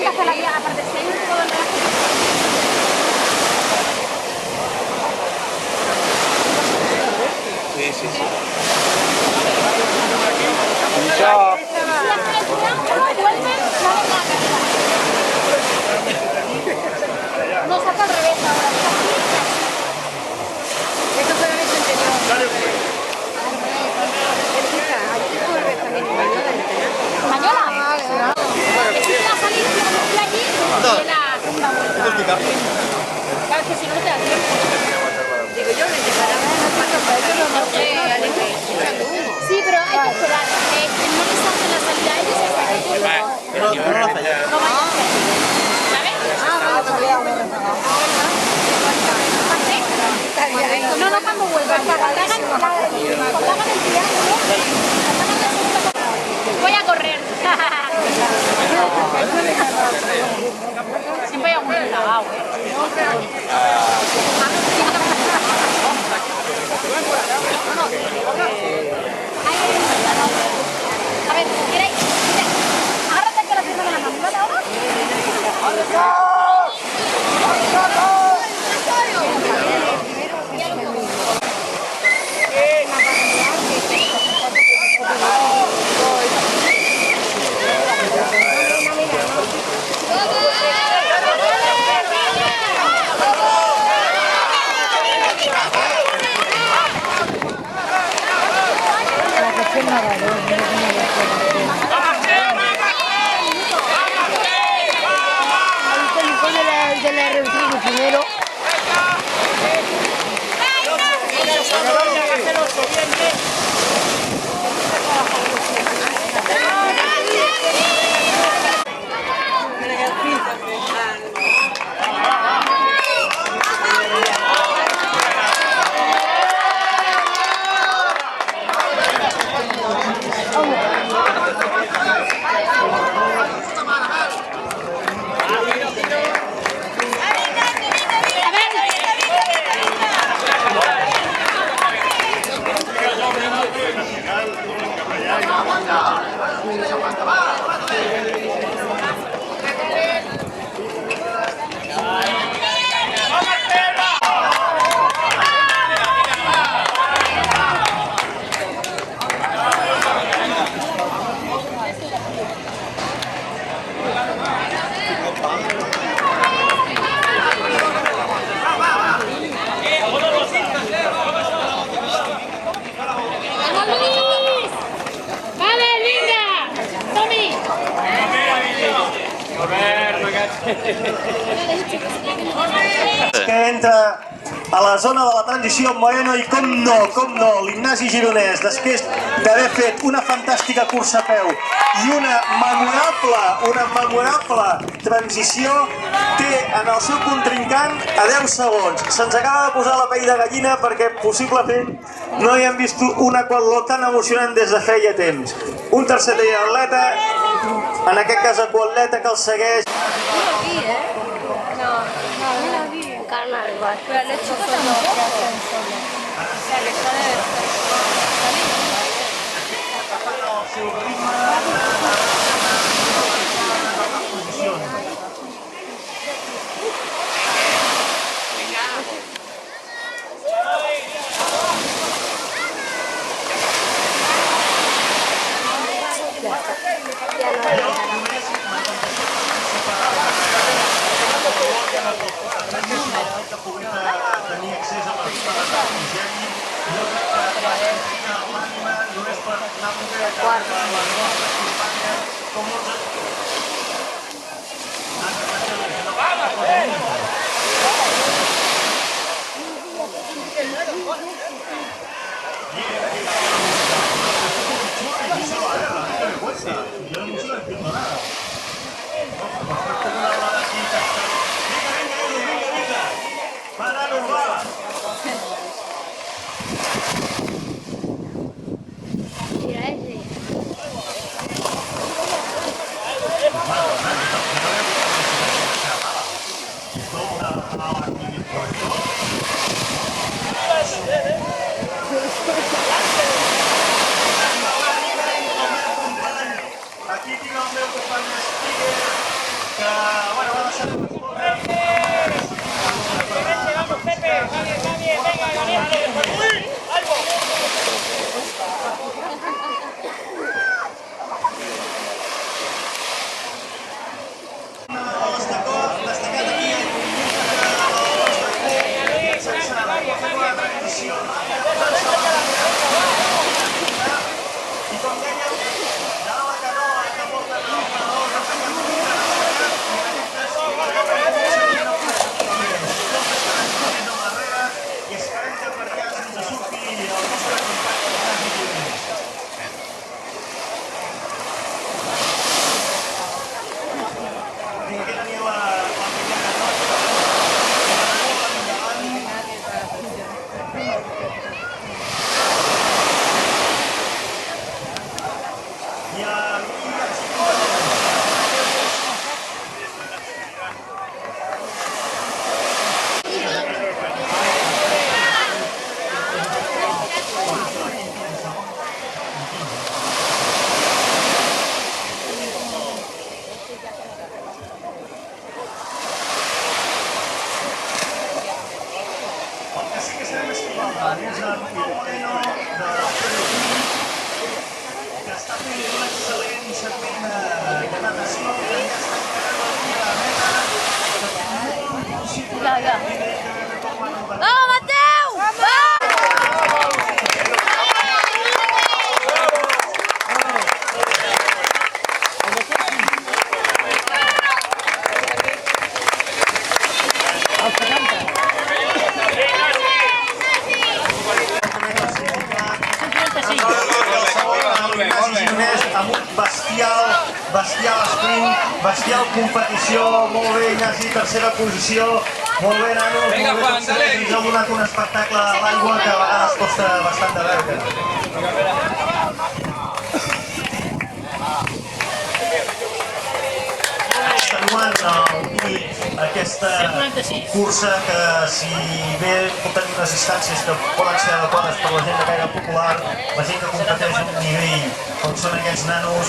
que hacer la guía, aparte si hay un todo el resto. Sí, sí, sí. No saca al revés ahora. Esto fue el anterior. ¿Española? Es que va a salir de allí y la segunda vuelta. Claro, que si no, no te da tiempo. Digo yo, me separaba de los pasos, pero eso no sé, echando humo. Sí, pero hay que esperar. No les hacen la salida a ellos hasta que tú no vayas a hacer. ¿Sabes? No, no, cuando vuelvas. Cuando hagan el triángulo, voy a correr. Siempre hay un clavado, A ver, ¿queréis? Agárrate que la pierna de la mano, ¿vale ahora? De la revisión primero. Que entra a la zona de la transició amb Moreno i com no, l'Ignasi Gironès, després d'haver fet una fantàstica cursa a peu i una memorable transició, té en el seu contrincant a 10 segons. Se'ns acaba de posar la pell de gallina perquè possiblement no hi hem vist una qual·lot tan emocionant des de feia temps. Un tercer triatleta, en aquest cas aquatleta que el segueix. Carnal, igual. Pero el hecho que tampoco. O sea, que está de... amb un bestial sprint, bestial competició, molt bé Ignasi, tercera posició, molt bé nanos, molt bé tots tres, ens heu donat un espectacle a l'aigua que a vegades costa bastant de veure. Extenuant aquesta cursa que si bé pot tenir unes distàncies que poden ser adequades per la gent de caire popular, la gent que competeix a un nivell com són aquests nanos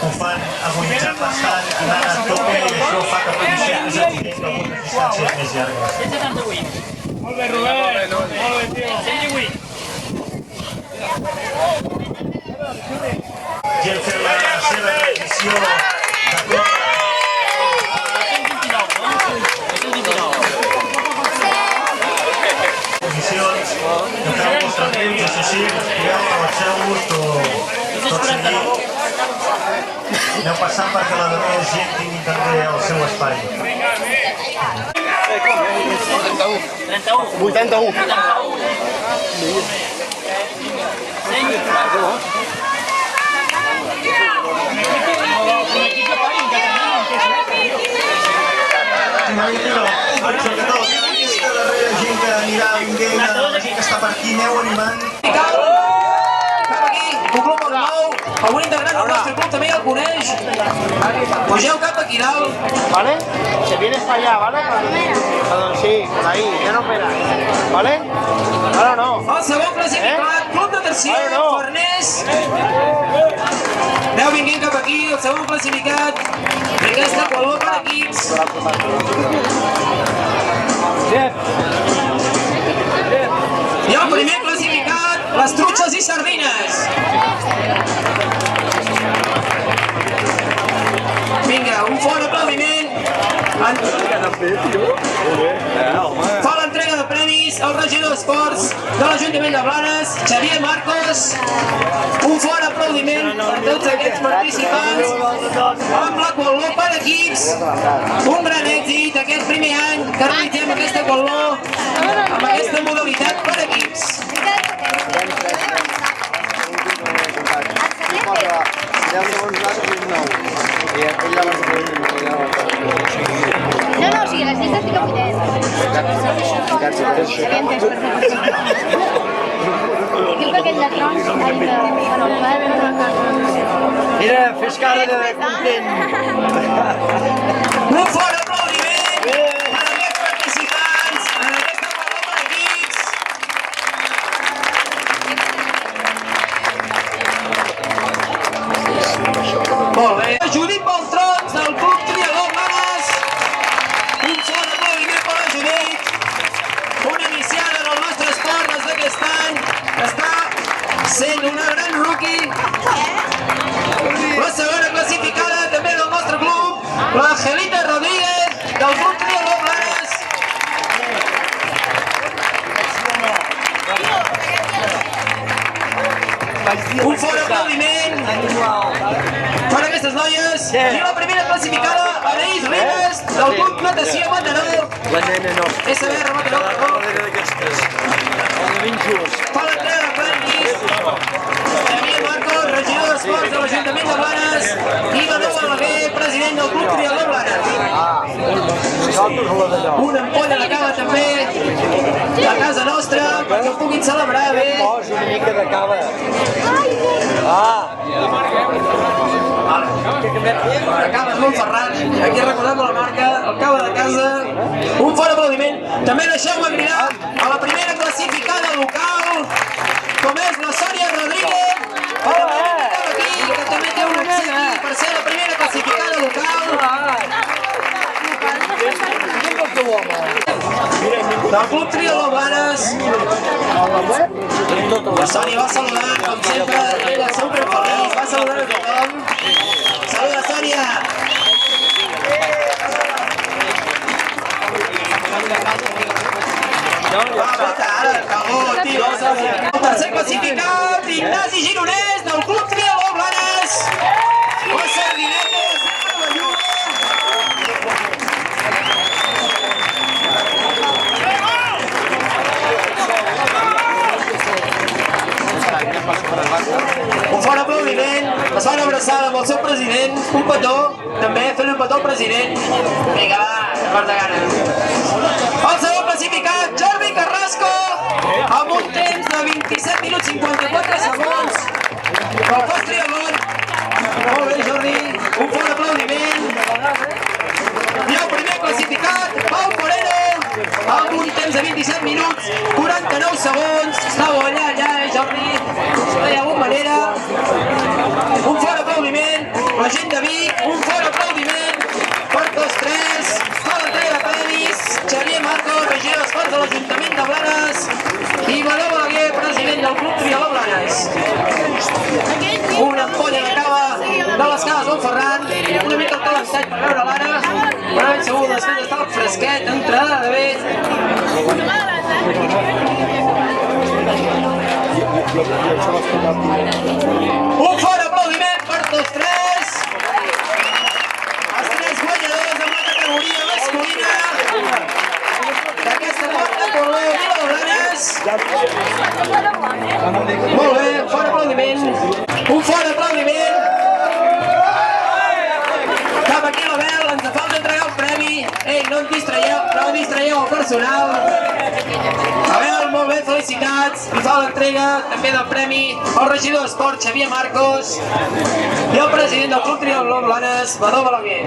ho fan agonitzant bastant i anant a tope i això fa que pugui ser més exigent que algunes distàncies més llargues. Molt bé, Rubén. Molt bé, tio. Gent fent la seva transició de cop. Posicions, que feu el vostre temps, això sí, estigueu, relaxeu-vos, tot seguit. Aneu passant perquè la demés gent tingui també el seu espai. 81. Sobretot, aquesta darrera gent que anirà vinguent, la gent que està per aquí, aneu animant. Cap aquí, un club molt nou, algun integrant del nostre club també el coneix. Pugeu cap aquí dalt. ¿Vale? Se vienes para allá, ¿vale? Sí, por ahí, ya no esperas. ¿Vale? Ahora no. El segon classificat, club de tercer, Farners. Aneu vinguent cap aquí, el segon classificat d'aquesta qualor per equips. I el primer classificat, les truxes i sardines. Vinga, un fort aplaudiment. Fa l'entrega de premis al regidor d'Esports de l'Ajuntament de Blanes, Xavier Marcos. Un fort aplaudiment per tots aquests participants amb la qual·ló per equips. Un gran èxit aquest primer any que realitzem aquesta qual·ló amb aquesta modalitat per equips. No, o sigui, les llistes sí que podem. Diu que aquell llatrón... Mira, fes cara de content. Un fort aplaudiment per aquests participants en aquesta qual·ló per equips. Molt bé. Judit Beltrons del Club Triador Blanes. Un fort aplaudiment per la Judit. Una iniciada en el nostre esport des d'aquest any. Està sent una gran rookie. La segona classificada també del nostre club, la Angelita Rodríguez del Club Triador Blanes. Un fort aplaudiment per aquestes noies. I la primera classificada, Anaïs Ribas, del Club Natació Mataró. La nena no. SBR Mataró, perdó. d'aquestes. Injust. Fa l'entrada de premis. Xavier Marcos, regidor d'Esports de l'Ajuntament de Blanes, i Manol Balaguer, president del Club Triador Blanes. Una ampolla de cava també a casa nostra perquè ho puguin celebrar bé. Posa una mica de cava. La cava és molt Ferran, aquí recordem la marca, el cava de casa. Un fort aplaudiment. També deixeu-me cridar a la primera classificada local, com és la Sònia Rodríguez, que també té un obsequi per ser la primera classificada local. Del Club Triador Blanes. La Sònia va saludar, com sempre, ella sempre feliç, va saludar a tothom. Saluda, Sònia! El tercer classificat, Ignasi Gironès, del Club Triador Blanes. La sardineta sempre belluda. Un fort aplaudiment. La Es van abraçar amb el seu president, un petó, també fent un petó al president. Vinga, va, fort de gana. El segon classificat, Jordi Carrasco, amb un temps de 27 minuts 54 segons. El fos triatlon. Molt bé, Jordi, un fort aplaudiment. I el primer classificat, Pau Moreno, amb un temps de 27 minuts 49 segons. Estàveu allà, Jordi, no hi ha hagut manera. Un fort aplaudiment, la gent de Vic, un fort aplaudiment per tots tres. Fa l'entrega de premis, Xavier Marcos, regidor d'Esports de l'Ajuntament de Blanes, i Manel Balaguer, president del Club Triatló Blanes. Una ampolla de cava de les caves Don Ferran, una mica el talentat per veure l'ara, però ben segur després d'estar al fresquet, entrada de bé. Un fort aplaudiment per tots tres. Els tres guanyadors en la categoria masculina d'aquesta quarta correu de Blanes. Molt bé, un fort aplaudiment. Un fort aplaudiment. Cap aquí l'Abel, ens falta entregar el premi. Ei, no distraieu el personal. Abel, molt bé, felicitats. I fa l'entrega també del premi al regidor d'Esport, Xavier Marcos, i el president del Club Triatló Blanes, Manel Balaguer.